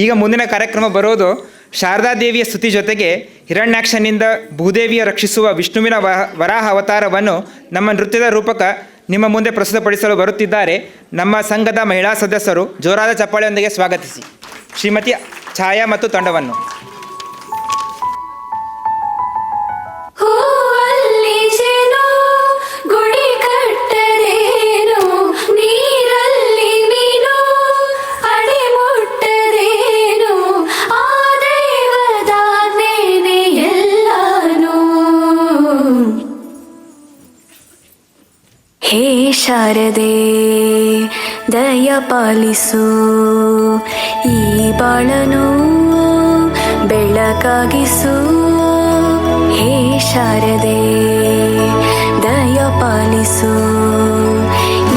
ಈಗ ಮುಂದಿನ ಕಾರ್ಯಕ್ರಮ ಬರೋದು ಶಾರದಾದೇವಿಯ ಸ್ತುತಿ ಜೊತೆಗೆ ಹಿರಣ್ಯಾಕ್ಷನಿಂದ ಭೂದೇವಿಯ ರಕ್ಷಿಸುವ ವಿಷ್ಣುವಿನ ವರಾಹ ಅವತಾರವನ್ನು ನಮ್ಮ ನೃತ್ಯದ ರೂಪಕ ನಿಮ್ಮ ಮುಂದೆ ಪ್ರಸ್ತುತಪಡಿಸಲು ಬರುತ್ತಿದ್ದಾರೆ. ನಮ್ಮ ಸಂಘದ ಮಹಿಳಾ ಸದಸ್ಯರು ಜೋರಾದ ಚಪ್ಪಾಳೆಯೊಂದಿಗೆ ಸ್ವಾಗತಿಸಿ ಶ್ರೀಮತಿ ಛಾಯಾ ಮತ್ತು ತಂಡವನ್ನು. ಹೇ ಶಾರದೆ ದಯ ಪಾಲಿಸು, ಈ ಬಾಳನು ಬೆಳಕಾಗಿಸು. ಹೇ ಶಾರದೆ ದಯ ಪಾಲಿಸು,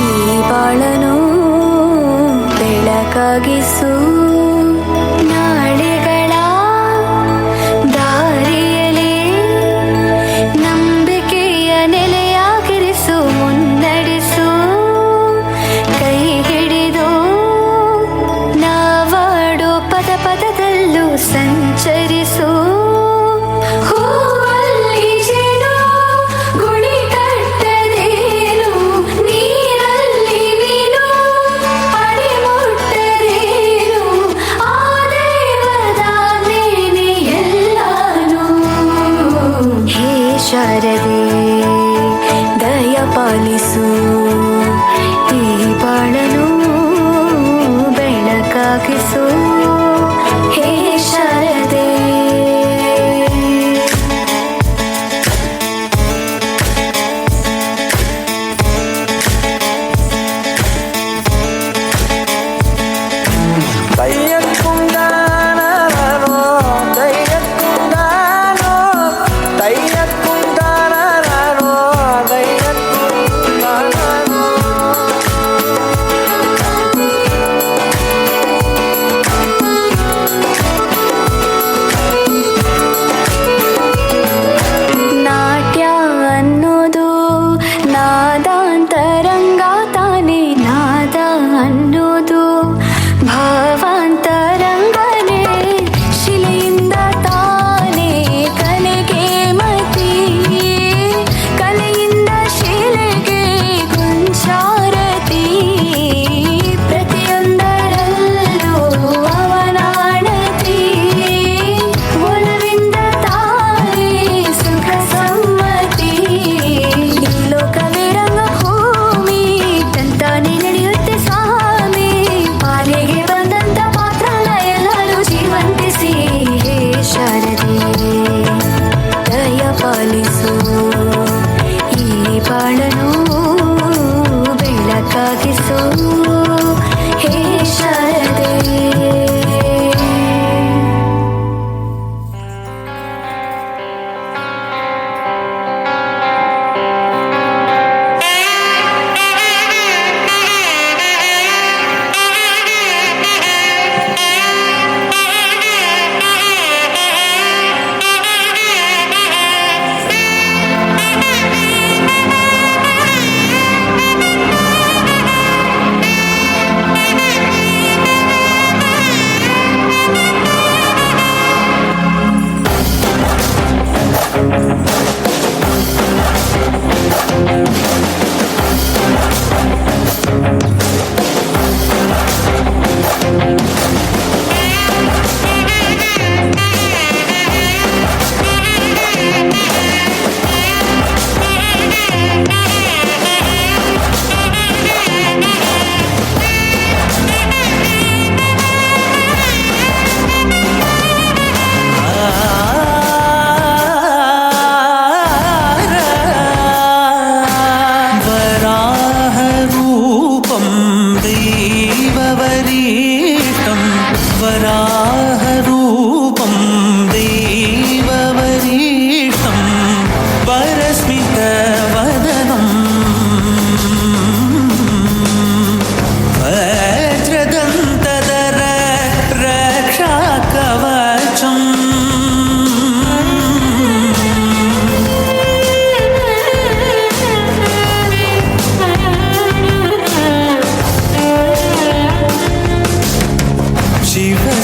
ಈ ಬಾಳನು ಬೆಳಕಾಗಿಸು. ನಾಳೆಗಳ ದಾರಿಯಲ್ಲಿ ನಂಬಿಕೆಯ ನೆಲೆಯಾಗಿರಿಸು, ಮುನ್ನಡೆಸು. ಕೈ ಹಿಡಿದು ನಾವಾಡೋ ಪದ ಪದದಲ್ಲೂ ಸಂಚರಿಸು. ಶಾರದೆ ದಯ ಪಾಲಿಸು, ಈ ಬಾಳನು ಬೆಳಕಾಗಿಸು. ಹೇ ಶಾರದೆ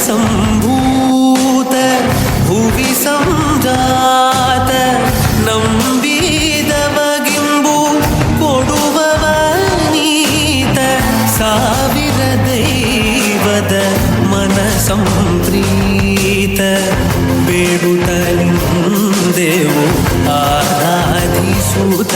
ಸಂಭೂತ ಭುವಿ ಸಂಜಾತ ನಂಬಿದವಗಿಂಬು ಕೊಡುವವ ನೀತ ಸಾವಿರ ದೈವದ ಮನ ಸಂಪ್ರೀತ ಬೇಡುತ್ತಲಿಂದೆವು ಆರಾಧಿಸುತ್ತ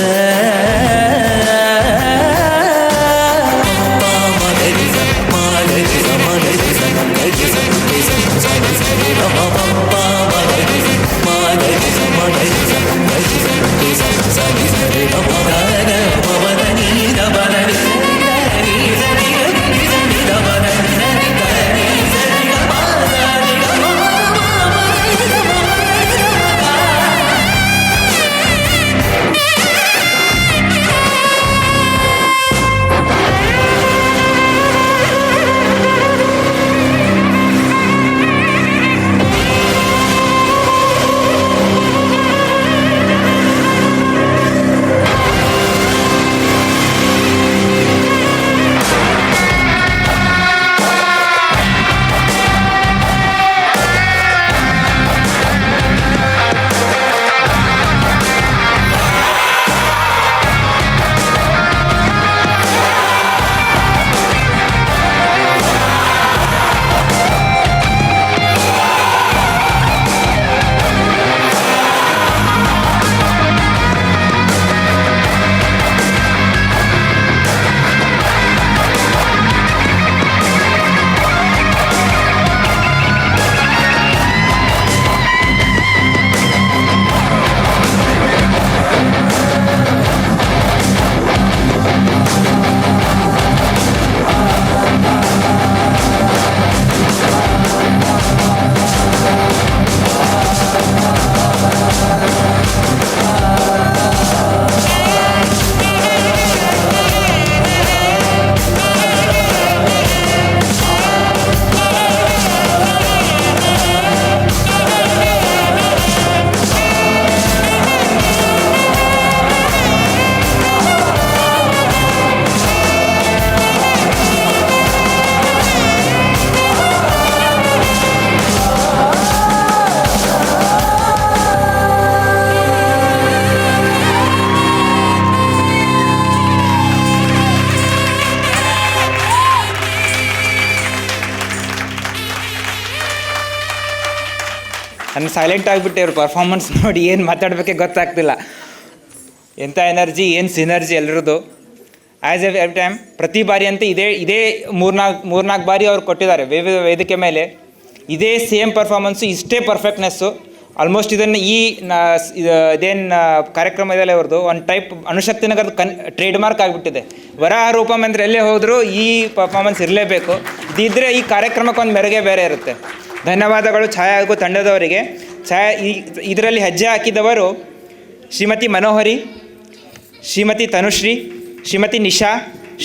ನಾನು ಸೈಲೆಂಟ್ ಆಗಿಬಿಟ್ಟೆ ಇವ್ರ ಪರ್ಫಾರ್ಮೆನ್ಸ್ ನೋಡಿ ಏನು ಮಾತಾಡಬೇಕೆ ಗೊತ್ತಾಗ್ತಿಲ್ಲ. ಎಂಥ ಎನರ್ಜಿ, ಏನು ಸಿನರ್ಜಿ ಎಲ್ಲರದ್ದು. ಆ್ಯಸ್ ಎವ್ರಿ ಟೈಮ್ ಪ್ರತಿ ಬಾರಿ ಅಂತ ಇದೇ ಮೂರ್ನಾಲ್ಕು ಬಾರಿ ಅವ್ರು ಕೊಟ್ಟಿದ್ದಾರೆ ವೇದಿಕೆ ಮೇಲೆ. ಇದೇ ಸೇಮ್ ಪರ್ಫಾರ್ಮೆನ್ಸು, ಇಷ್ಟೇ ಪರ್ಫೆಕ್ಟ್ನೆಸ್ಸು. ಆಲ್ಮೋಸ್ಟ್ ಇದನ್ನು ಇದೇನು ಕಾರ್ಯಕ್ರಮ ಇದೆಯಲ್ಲ ಅವ್ರದ್ದು ಒಂದು ಟೈಪ್ ಅನುಶಕ್ತಿ ನಗರದ ಟ್ರೇಡ್ ಮಾರ್ಕ್ ಆಗಿಬಿಟ್ಟಿದೆ. ವರಾಹ ರೂಪಂ ಅಂದರೆ ಎಲ್ಲೇ ಹೋದರೂ ಈ ಪರ್ಫಾರ್ಮೆನ್ಸ್ ಇರಲೇಬೇಕು. ಇದಿದ್ದರೆ ಈ ಕಾರ್ಯಕ್ರಮಕ್ಕೆ ಒಂದು ಮೆರುಗೆ ಬೇರೆ ಇರುತ್ತೆ. ಧನ್ಯವಾದಗಳು ಛಾಯಾ ಹಾಗೂ ತಂಡದವರಿಗೆ. ಇದರಲ್ಲಿ ಹೆಜ್ಜೆ ಹಾಕಿದವರು ಶ್ರೀಮತಿ ಮನೋಹರಿ, ಶ್ರೀಮತಿ ತನುಶ್ರೀ, ಶ್ರೀಮತಿ ನಿಶಾ,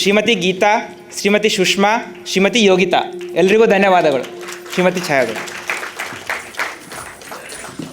ಶ್ರೀಮತಿ ಗೀತಾ, ಶ್ರೀಮತಿ ಸುಷ್ಮಾ, ಶ್ರೀಮತಿ ಯೋಗಿತಾ. ಎಲ್ರಿಗೂ ಧನ್ಯವಾದಗಳು. ಶ್ರೀಮತಿ ಛಾಯಾಗಳು.